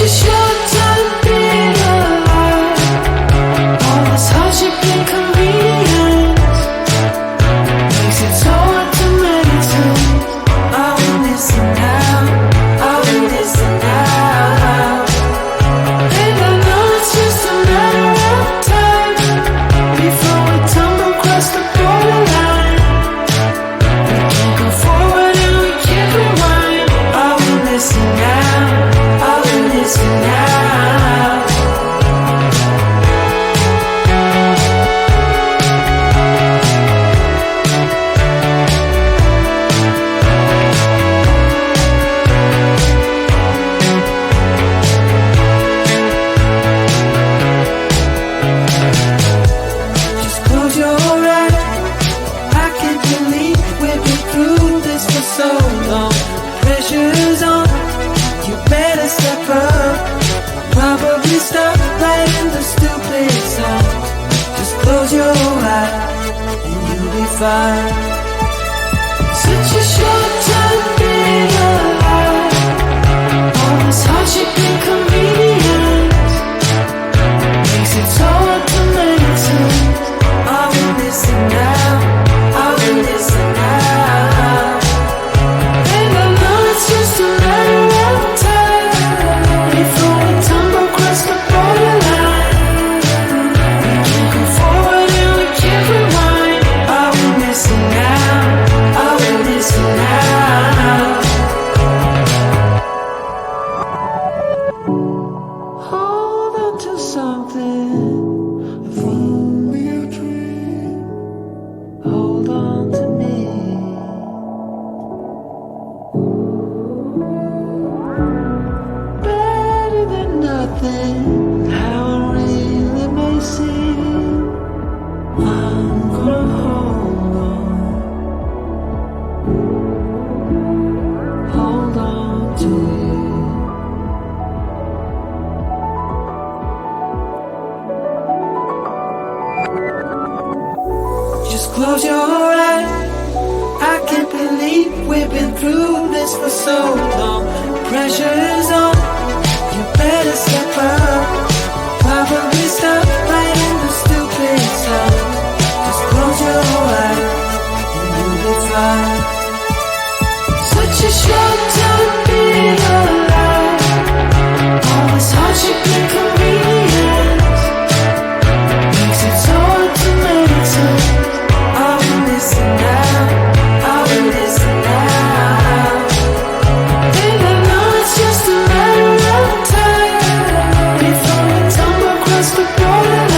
a short time being alive. All this hardship and convenience makes it so hard to meditate. I will listen now, I will listen now. And I know it's just a matter of time before we tumble across the borderline. We can't go forward and we can't rewind. I will listen now, I will listen now. Just close your eyes. I can't believe we've been through this for so long. Pressure's on, you better step up. Probably stop writing the stupid song. Just close your eyes and you'll be fine. Such a short time being alive. All this hardship and convenience makes it so hard to meditate. I will listen now, I will listen now. And I know it's just a matter of time before we tumble across the borderline. We can't go forward and we can't rewind. I will listen now, I will listen now. Hold on to something, if only a dream. Hold on to me. Better than nothing, how it really may seem. I'm gonna hold on to you. Just close your eyes. I can't believe we've been through this for so long. Pressure's on, you better step up. Probably stop writing the stupid stuff. Just close your eyes and you'll be fine. Such a short time being alive. All this hardship and convenience makes it so hard to meditate. I will listen now, I will listen now. And I know it's just a matter of time before we tumble across the borderline.